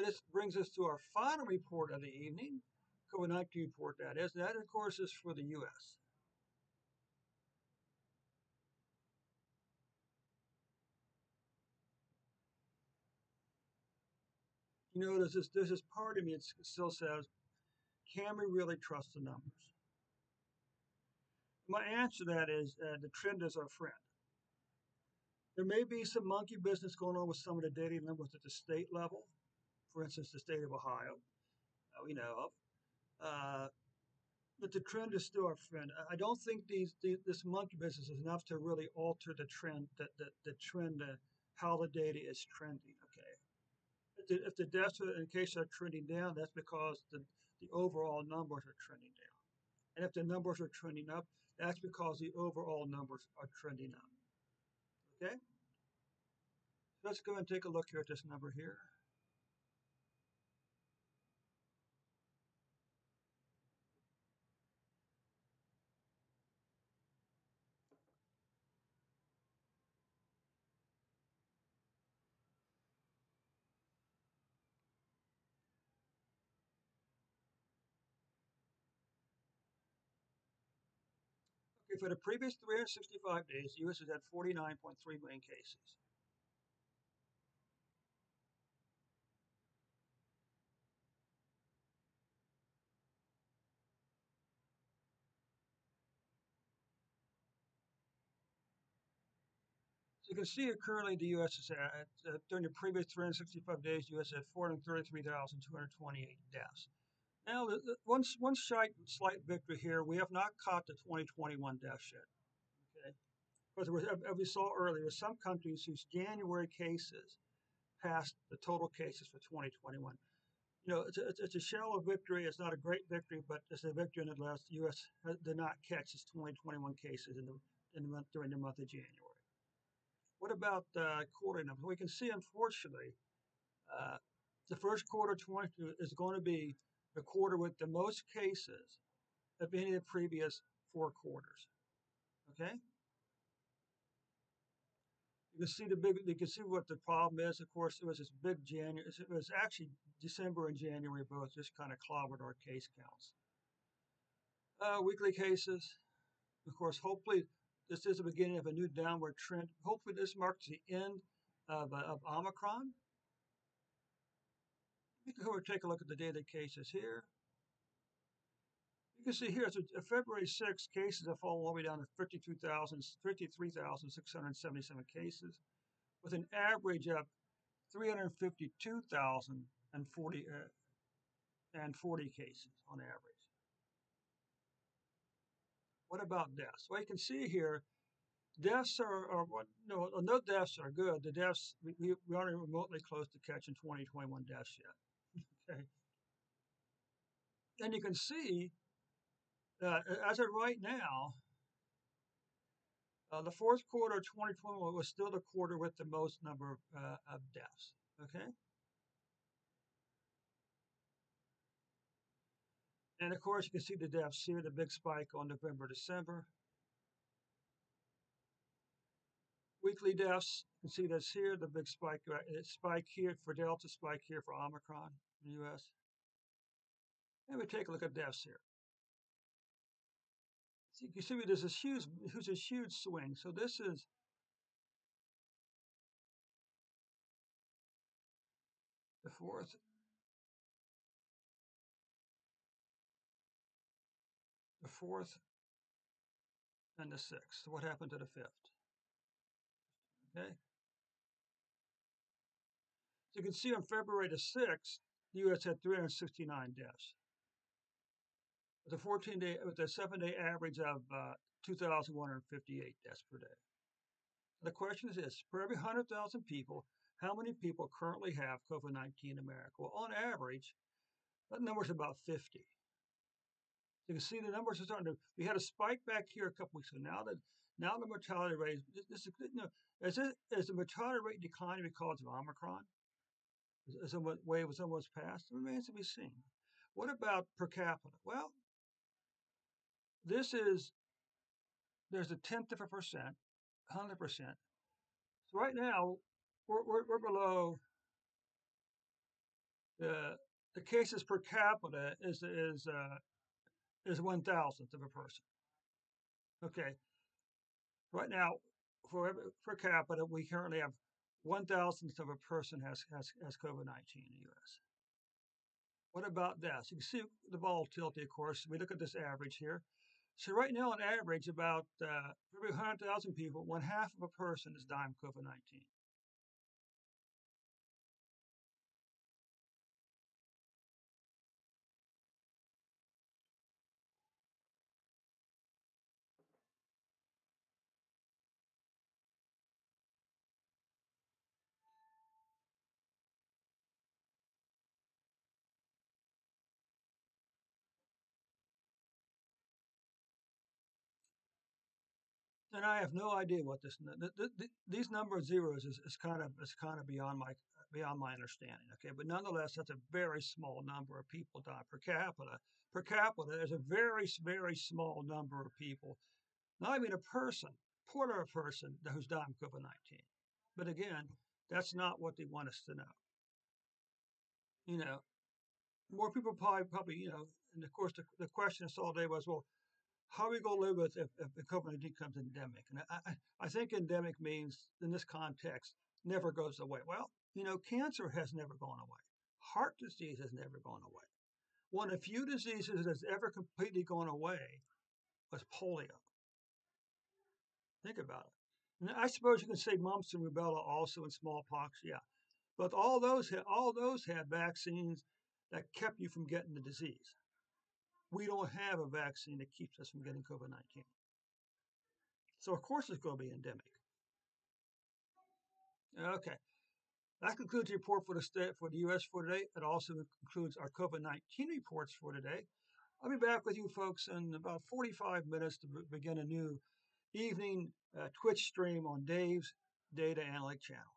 this brings us to our final report of the evening, COVID-19 report that is. That, of course, is for the U.S. You know, there's this part of me that still says, can we really trust the numbers? My answer to that is the trend is our friend. There may be some monkey business going on with some of the daily numbers at the state level. For instance, the state of Ohio, we know of. But the trend is still our friend. I don't think this monkey business is enough to really alter the trend, the trend, how the data is trending. Okay, if the deaths in cases are trending down, that's because the overall numbers are trending down. And if the numbers are trending up, that's because the overall numbers are trending up. Okay, so let's go and take a look here at this number here. Okay, for the previous 365 days, the U.S. has had 49.3 million cases. So you can see here currently the U.S. is during the previous 365 days, the U.S. had 433,228 deaths. Now, one slight victory here, we have not caught the 2021 deaths yet. Okay, because as we saw earlier, some countries whose January cases passed the total cases for 2021. You know, it's a shallow victory. It's not a great victory, but it's a victory nonetheless. The U.S. did not catch its 2021 cases during the month of January. What about quarterly numbers? We can see, unfortunately, uh, the first quarter 22 is going to be the quarter with the most cases of any of the previous 4 quarters. Okay, you can see what the problem is. Of course, it was this big January. It was actually December and January both just kind of clobbered our case counts. Weekly cases, of course. Hopefully, this is the beginning of a new downward trend. Hopefully, this marks the end of Omicron. We can go and take a look at the daily cases here. You can see here, so February 6th, cases have fallen all the way down to 53,677 cases, with an average of 352,040 cases on average. What about deaths? Well, you can see here, deaths are no deaths are good. The deaths, we aren't even remotely close to catching 2021 deaths yet. Okay. And you can see as of right now, the fourth quarter of 2021 was still the quarter with the most number of deaths. Okay. And of course, you can see the deaths here, the big spike on November, December. Weekly deaths, you can see this here, the big spike here for Delta, spike here for Omicron in the U.S. And we take a look at deaths here. So you can see there's this huge swing. So this is the fourth, and the sixth. What happened to the fifth? Okay. So you can see on February the 6th, the U.S. had 369 deaths. With a 7-day average of 2,158 deaths per day. The question is this: per every 100,000 people, how many people currently have COVID-19 in America? Well, on average, that number is about 50. You can see the numbers are starting to. We had a spike back here a couple weeks ago. Now the mortality rate is the mortality rate declining because of Omicron? As a wave was almost passed? It remains to be seen. What about per capita? Well, there's a tenth of a percent, 100%. So right now we're below Uh, the cases per capita is 1,000th of a person. Okay, right now per capita we currently have 1,000th of a person has COVID-19 in the U.S. What about deaths? You can see the volatility, of course. We look at this average here. So right now, on average, about for every 100,000 people, one half of a person is dying of COVID-19. And I have no idea what these number of zeros is kind of beyond my understanding. Okay, but nonetheless, that's a very small number of people die per capita. Per capita, there's a very small number of people, not even a person, quarter of a person who's dying of COVID-19. But again, that's not what they want us to know. You know, more people probably and of course the question all day was, well, how are we going to live with if COVID-19 becomes endemic? And I think endemic means in this context never goes away. Well, cancer has never gone away. Heart disease has never gone away. One of the few diseases that's ever completely gone away was polio. Think about it. And I suppose you can say mumps and rubella also and smallpox, yeah. But all those had vaccines that kept you from getting the disease. We don't have a vaccine that keeps us from getting COVID-19. So of course it's going to be endemic. Okay, that concludes the report for the state for the U.S. for today. It also concludes our COVID-19 reports for today. I'll be back with you folks in about 45 minutes to begin a new evening Twitch stream on Dave's Data Analytic channel.